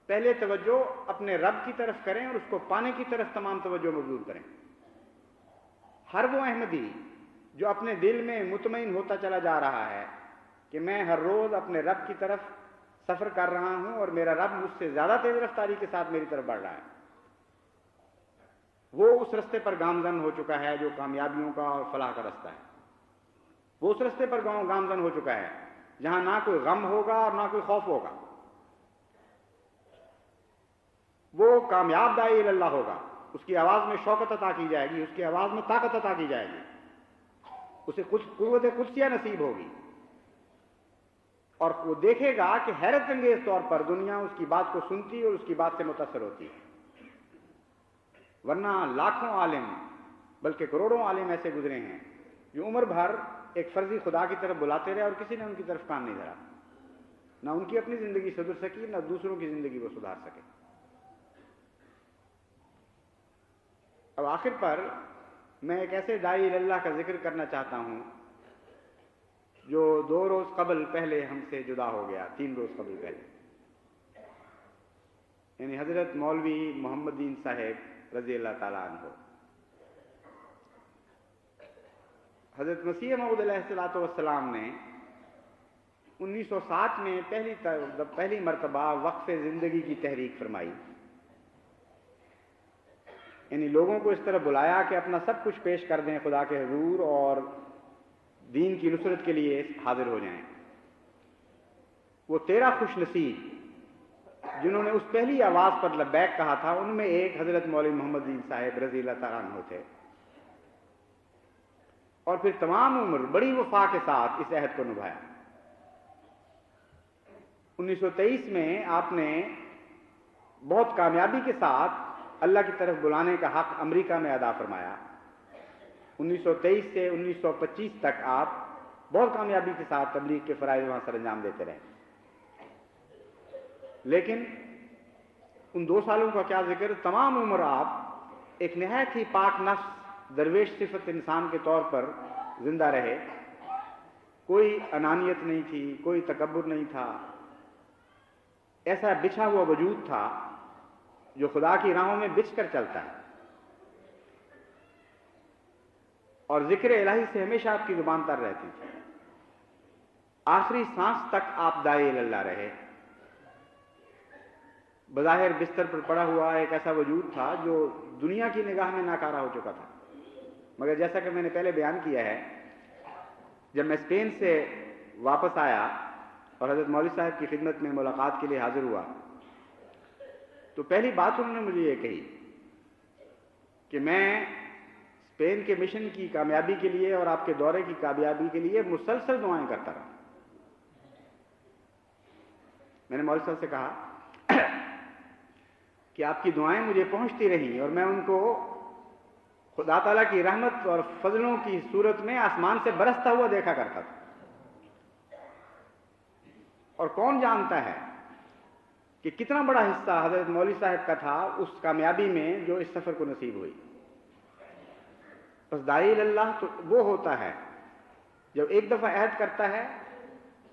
S2: پہلے توجہ اپنے رب کی طرف کریں اور اس کو پانے کی طرف تمام توجہ مبذول کریں۔ ہر وہ احمدی جو اپنے دل میں مطمئن ہوتا چلا جا رہا ہے کہ میں ہر روز اپنے رب کی طرف سفر کر رہا ہوں اور میرا رب مجھ سے زیادہ تیز رفتاری کے ساتھ میری طرف بڑھ رہا ہے، وہ اس رستے پر گامزن ہو چکا ہے جو کامیابیوں کا اور فلاح کا رستہ ہے۔ وہ اس رستے پر گامزن ہو چکا ہے جہاں نہ کوئی غم ہوگا اور نہ کوئی خوف ہوگا۔ وہ کامیاب داعی اللہ ہوگا، اس کی آواز میں شوکت عطا کی جائے گی، اس کی آواز میں طاقت عطا کی جائے گی، اسے کچھ قوت قدسیہ نصیب ہوگی، اور وہ دیکھے گا کہ حیرت انگیز طور پر دنیا اس کی بات کو سنتی اور اس کی بات سے متاثر ہوتی ہے۔ ورنہ لاکھوں عالم بلکہ کروڑوں عالم ایسے گزرے ہیں جو عمر بھر ایک فرضی خدا کی طرف بلاتے رہے اور کسی نے ان کی طرف کان نہیں دھرا، نہ ان کی اپنی زندگی سدھر سکی نہ دوسروں کی زندگی وہ سدھار سکے۔ اب آخر پر میں ایک ایسے داعی اللہ کا ذکر کرنا چاہتا ہوں جو 2 روز قبل پہلے ہم سے جدا ہو گیا، 3 روز قبل پہلے، یعنی حضرت مولوی محمد دین صاحب رضی اللہ تعالیٰ عنہ۔ حضرت مسیح موعود علیہ السلام نے 1960 میں پہلی مرتبہ وقف زندگی کی تحریک فرمائی، یعنی لوگوں کو اس طرح بلایا کہ اپنا سب کچھ پیش کر دیں خدا کے حضور اور دین کی نصرت کے لیے حاضر ہو جائیں۔ وہ 13 خوش نصیب جنہوں نے اس پہلی آواز پر لبیک کہا تھا، ان میں ایک حضرت مولوی محمد دین صاحب رضی اللہ تعالیٰ عنہ تھے، اور پھر تمام عمر بڑی وفا کے ساتھ اس عہد کو نبھایا۔ 1923 میں آپ نے بہت کامیابی کے ساتھ اللہ کی طرف بلانے کا حق امریکہ میں ادا فرمایا۔ 1923 سے 1925 تک آپ بہت کامیابی کے ساتھ تبلیغ کے فرائض وہاں سر انجام دیتے رہے، لیکن ان 2 سالوں کا کیا ذکر، تمام عمر آپ ایک نہایت ہی پاک نفس درویش صفت انسان کے طور پر زندہ رہے۔ کوئی انانیت نہیں تھی، کوئی تکبر نہیں تھا، ایسا بچھا ہوا وجود تھا جو خدا کی راہوں میں بچھ کر چلتا ہے، اور ذکر الہی سے ہمیشہ آپ کی زبان تر رہتی تھی۔ آخری سانس تک آپ داعی اللہ رہے۔ بظاہر بستر پر پڑا ہوا ایک ایسا وجود تھا جو دنیا کی نگاہ میں ناکارہ ہو چکا تھا، مگر جیسا کہ میں نے پہلے بیان کیا ہے، جب میں اسپین سے واپس آیا اور حضرت مولوی صاحب کی خدمت میں ملاقات کے لیے حاضر ہوا تو پہلی بات انہوں نے مجھے یہ کہی کہ میں اسپین کے مشن کی کامیابی کے لیے اور آپ کے دورے کی کامیابی کے لیے مسلسل دعائیں کرتا رہا۔ میں نے مولوی صاحب سے کہا کہ آپ کی دعائیں مجھے پہنچتی رہیں اور میں ان کو خدا تعالیٰ کی رحمت اور فضلوں کی صورت میں آسمان سے برستا ہوا دیکھا کرتا تھا، اور کون جانتا ہے کہ کتنا بڑا حصہ حضرت مولوی صاحب کا تھا اس کامیابی میں جو اس سفر کو نصیب ہوئی۔ بس داعی اللہ تو وہ ہوتا ہے جب ایک دفعہ عہد کرتا ہے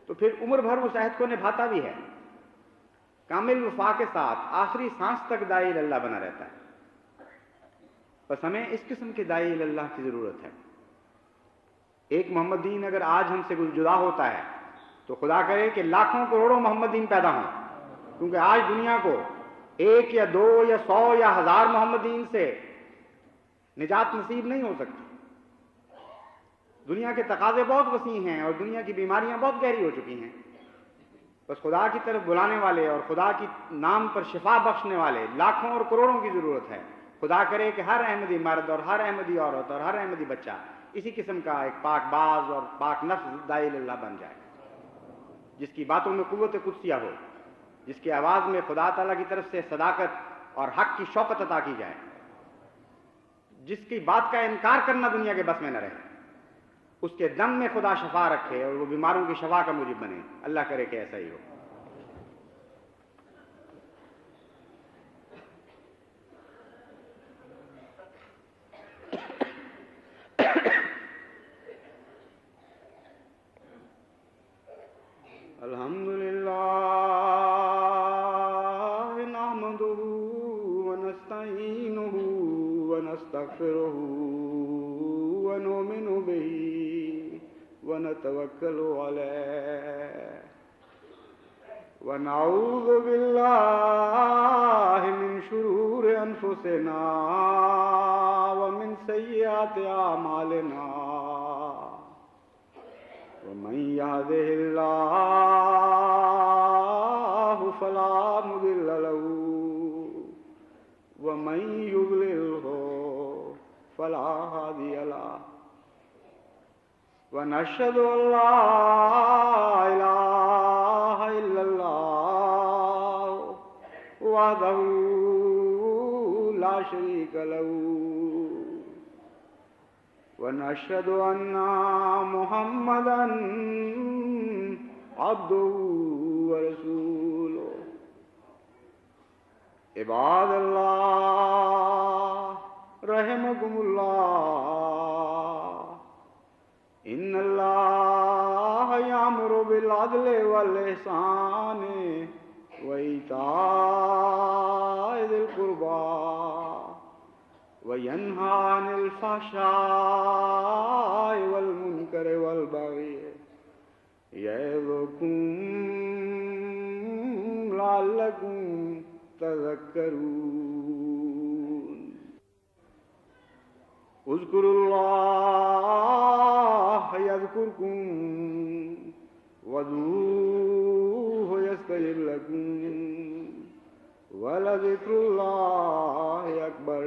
S2: تو پھر عمر بھر اس عہد کو نبھاتا بھی ہے، کامل وفا کے ساتھ آخری سانس تک داعی اللہ بنا رہتا ہے۔ بس ہمیں اس قسم کے داعی اللہ کی ضرورت ہے۔ ایک محمد دین اگر آج ہم سے جدا ہوتا ہے تو خدا کرے کہ لاکھوں کروڑوں محمد دین پیدا ہوں، کیونکہ آج دنیا کو 1 یا 2 یا 100 یا 1000 محمد دین سے نجات نصیب نہیں ہو سکتی۔ دنیا کے تقاضے بہت وسیع ہیں اور دنیا کی بیماریاں بہت گہری ہو چکی ہیں۔ بس خدا کی طرف بلانے والے اور خدا کی نام پر شفا بخشنے والے لاکھوں اور کروڑوں کی ضرورت ہے۔ خدا کرے کہ ہر احمدی مرد اور ہر احمدی عورت اور ہر احمدی بچہ اسی قسم کا ایک پاک باز اور پاک نفس داعی اللہ بن جائے، جس کی باتوں میں قوت قدسیہ ہو، جس کی آواز میں خدا تعالیٰ کی طرف سے صداقت اور حق کی شوکت عطا کی جائے، جس کی بات کا انکار کرنا دنیا کے بس میں نہ رہے، اس کے دم میں خدا شفا رکھے اور وہ بیماروں کی شفا کا موجب بنے۔ اللہ کرے کہ ایسا ہی ہو۔ الحمد للہ
S1: ونستغفره ونؤمن به ونتوكل عليه ونعوذ بالله من شرور أنفسنا ومن سيئات أعمالنا ومن يهده الله فلا مضل له ومن يضلله فلا هادي له ونشهد أن لا إله إلا الله وحده لا شريك له ونشهد أن محمدا عبده ورسوله عباد الله رحمكم الله إن الله يأمر بالعدل والإحسان وإيتاء ذي القربى وينهى عن الفحشاء والمنكر والبغي يعظكم لعلكم تذكرون اذكروا الله يذكركم وادعوه يستجب لكم ولذكر الله أكبر